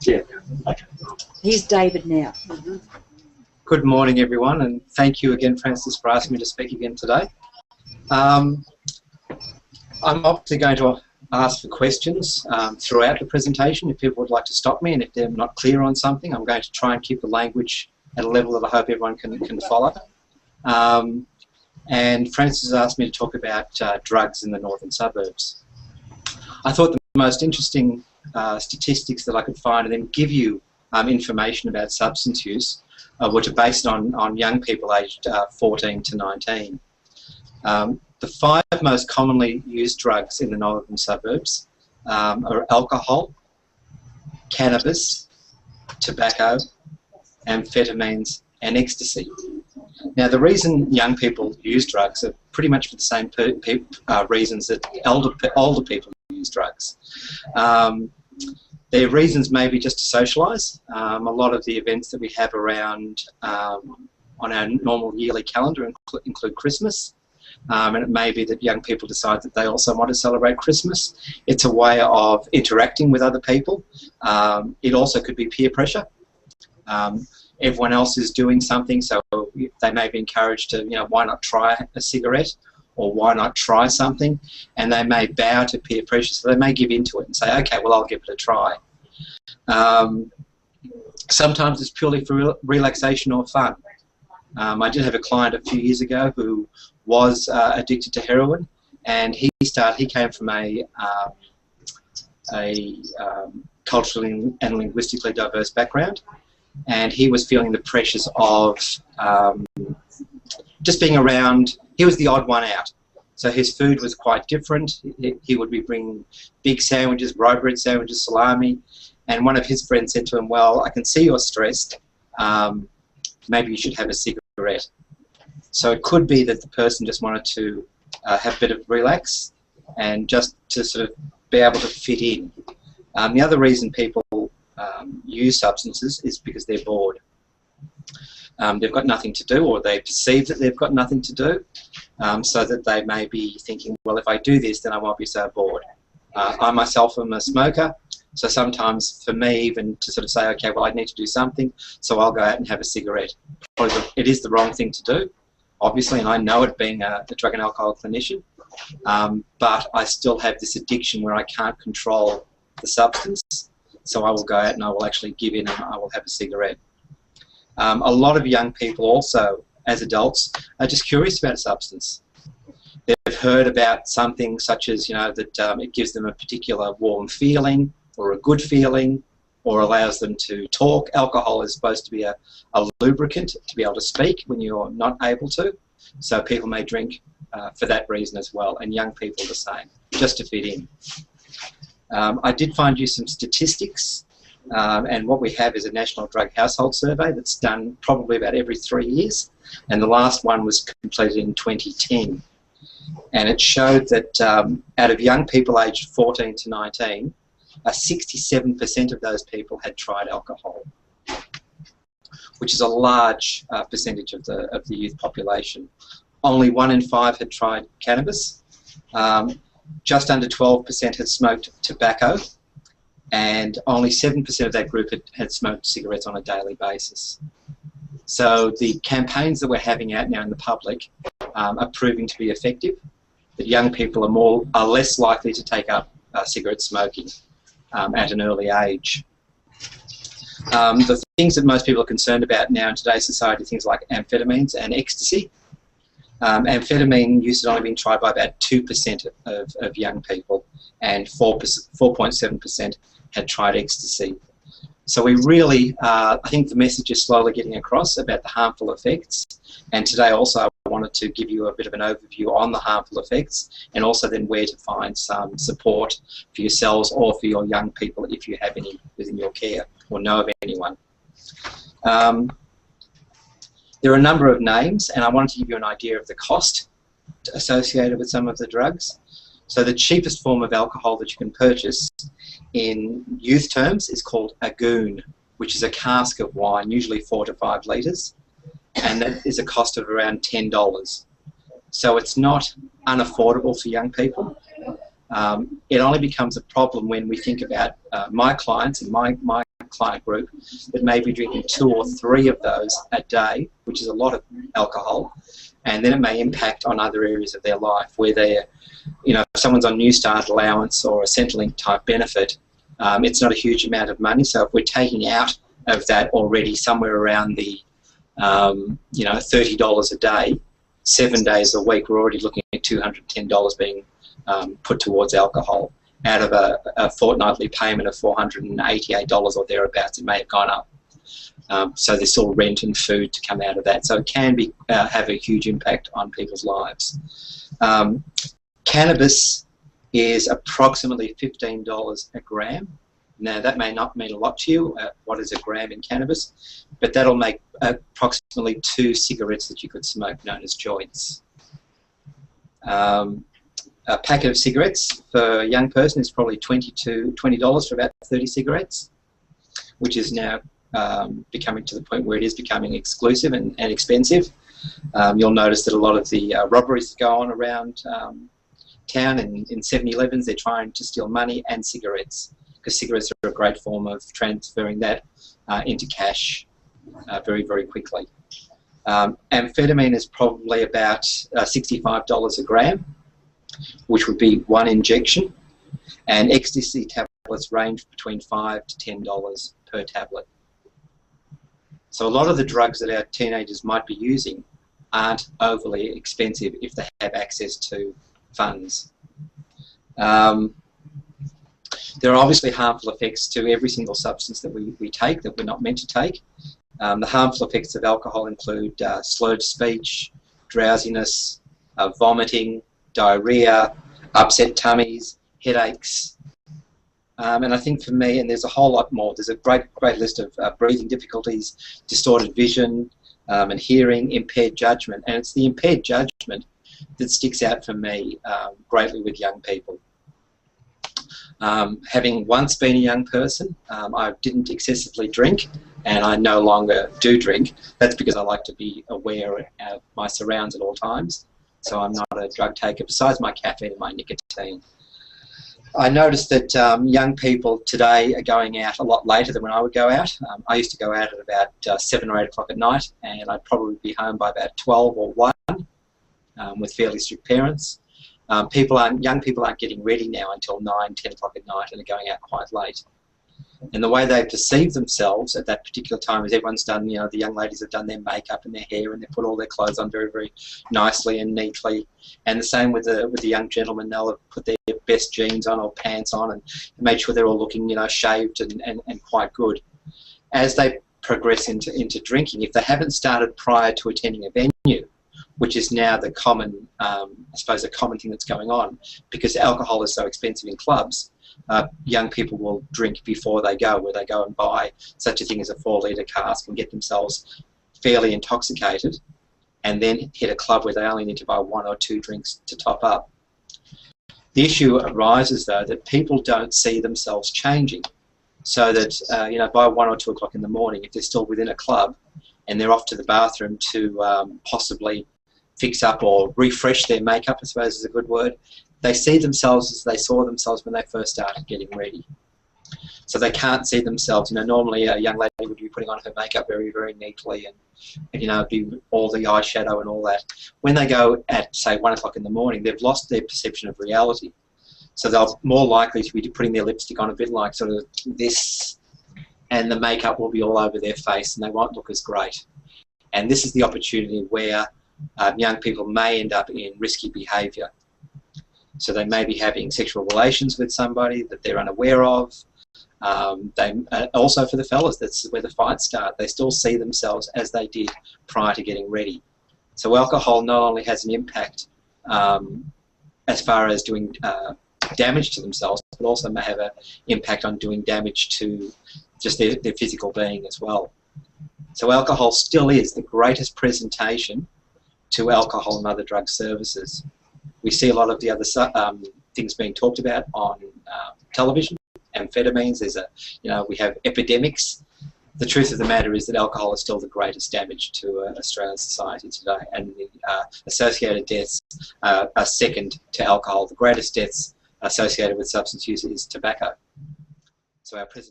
Yeah. Okay. Here's David now. Good morning, everyone, and thank you again, Francis, for asking me to speak again today. I'm obviously going to ask for questions throughout the presentation if people would like to stop me, and if they're not clear on something, I'm going to try and keep the language at a level that I hope everyone can follow. And Francis has asked me to talk about drugs in the northern suburbs. I thought the most interesting statistics that I could find and then give you information about substance use, which are based on young people aged 14 to 19. The 5 most commonly used drugs in the northern suburbs are alcohol, cannabis, tobacco, amphetamines, and ecstasy. Now, the reason young people use drugs are pretty much for the same reasons that older people use drugs. Their reasons may be just to socialise. A lot of the events that we have around on our normal yearly calendar include Christmas. And it may be that young people decide that they also want to celebrate Christmas. It's a way of interacting with other people. It also could be peer pressure. Everyone else is doing something, so they may be encouraged to, why not try a cigarette, or why not try something, and they may bow to peer pressure, so they may give into it and say, okay, well, I'll give it a try. Sometimes it's purely for relaxation or fun. I did have a client a few years ago who was addicted to heroin, and he came from a culturally and linguistically diverse background, and he was feeling the pressures of just being around. He was the odd one out, so his food was quite different. He would be bringing big sandwiches, rye bread sandwiches, salami, and one of his friends said to him, well, I can see you're stressed, maybe you should have a cigarette. So it could be that the person just wanted to have a bit of relax and just to sort of be able to fit in. The other reason people use substances is because they're bored. They've got nothing to do, or they perceive that they've got nothing to do, so that they may be thinking, well, if I do this, then I won't be so bored. I myself am a smoker, so sometimes for me even to sort of say, okay, well, I need to do something, so I'll go out and have a cigarette. It is the wrong thing to do, obviously, and I know it being a drug and alcohol clinician, but I still have this addiction where I can't control the substance, so I will go out and I will actually give in and I will have a cigarette. A lot of young people also, as adults, are just curious about a substance. They've heard about something such as, that it gives them a particular warm feeling or a good feeling, or allows them to talk. Alcohol is supposed to be a lubricant to be able to speak when you're not able to. So people may drink for that reason as well, and young people the same, just to fit in. I did find you some statistics, and what we have is a National Drug Household Survey that's done probably about every 3 years, and the last one was completed in 2010. And it showed that out of young people aged 14 to 19, 67% of those people had tried alcohol, which is a large percentage of the youth population. Only 1 in 5 had tried cannabis. Just under 12% had smoked tobacco, and only 7% of that group had smoked cigarettes on a daily basis. So the campaigns that we're having out now in the public are proving to be effective. That young people are less likely to take up cigarette smoking at an early age. The things that most people are concerned about now in today's society are things like amphetamines and ecstasy. Amphetamine use had only been tried by about 2% of young people, and 4.7% had tried ecstasy. So we really, I think the message is slowly getting across about the harmful effects, and today also I wanted to give you a bit of an overview on the harmful effects, and also then where to find some support for yourselves or for your young people if you have any within your care or know of anyone. There are a number of names, and I wanted to give you an idea of the cost associated with some of the drugs. So the cheapest form of alcohol that you can purchase in youth terms is called a goon, which is a cask of wine, usually 4 to 5 litres, and that is a cost of around $10. So it's not unaffordable for young people. It only becomes a problem when we think about my clients and my client group that may be drinking 2 or 3 of those a day, which is a lot of alcohol, and then it may impact on other areas of their life where they're, if someone's on New Start allowance or a Centrelink type benefit, it's not a huge amount of money. So if we're taking out of that already somewhere around the $30 a day, 7 days a week, we're already looking at $210 being put towards alcohol out of a fortnightly payment of $488 or thereabouts. It may have gone up. So there's still rent and food to come out of that. So it can be have a huge impact on people's lives. Cannabis is approximately $15 a gram. Now that may not mean a lot to you, what is a gram in cannabis, but that'll make approximately 2 cigarettes that you could smoke, known as joints. A packet of cigarettes for a young person is probably $20 for about 30 cigarettes, which is now becoming to the point where it is becoming exclusive and expensive. You'll notice that a lot of the robberies that go on around town and in 7-Elevens, they're trying to steal money and cigarettes, because cigarettes are a great form of transferring that into cash very, very quickly. Amphetamine is probably about $65 a gram, which would be 1 injection, and ecstasy tablets range between $5 to $10 per tablet. So a lot of the drugs that our teenagers might be using aren't overly expensive if they have access to funds. There are obviously harmful effects to every single substance that we take that we're not meant to take. The harmful effects of alcohol include slurred speech, drowsiness, vomiting, diarrhea, upset tummies, headaches. And I think for me, and there's a whole lot more, there's a great list of breathing difficulties, distorted vision, and hearing, impaired judgment. And it's the impaired judgment that sticks out for me greatly with young people. Having once been a young person, I didn't excessively drink, and I no longer do drink. That's because I like to be aware of my surrounds at all times. So I'm not a drug taker besides my caffeine and my nicotine. I noticed that young people today are going out a lot later than when I would go out. I used to go out at about 7 or 8 o'clock at night, and I'd probably be home by about 12 or 1 with fairly strict parents. Young people aren't getting ready now until 9, 10 o'clock at night, and are going out quite late. And the way they perceive themselves at that particular time is everyone's done, the young ladies have done their makeup and their hair, and they put all their clothes on very, very nicely and neatly. And the same with the young gentlemen, they'll have put their best jeans on or pants on and made sure they're all looking, shaved and quite good. As they progress into drinking, if they haven't started prior to attending a venue, which is now the common, I suppose, a common thing that's going on, because alcohol is so expensive in clubs. Young people will drink before they go, where they go and buy such a thing as a 4-litre cask and get themselves fairly intoxicated, and then hit a club where they only need to buy 1 or 2 drinks to top up. The issue arises, though, that people don't see themselves changing, so that by 1 or 2 o'clock in the morning, if they're still within a club and they're off to the bathroom to possibly fix up or refresh their makeup, I suppose is a good word, they see themselves as they saw themselves when they first started getting ready. So they can't see themselves. Normally a young lady would be putting on her makeup very, very neatly and be all the eyeshadow and all that. When they go at, say, 1 o'clock in the morning, they've lost their perception of reality. So they're more likely to be putting their lipstick on a bit like sort of this, and the makeup will be all over their face and they won't look as great. And this is the opportunity where young people may end up in risky behaviour. So they may be having sexual relations with somebody that they're unaware of. Also for the fellas, that's where the fights start. They still see themselves as they did prior to getting ready. So alcohol not only has an impact as far as doing damage to themselves, but also may have an impact on doing damage to just their physical being as well. So alcohol still is the greatest presentation to alcohol and other drug services. We see a lot of the other things being talked about on television. Amphetamines, we have epidemics. The truth of the matter is that alcohol is still the greatest damage to Australian society today, and the associated deaths are second to alcohol. The greatest deaths associated with substance use is tobacco. So our presentation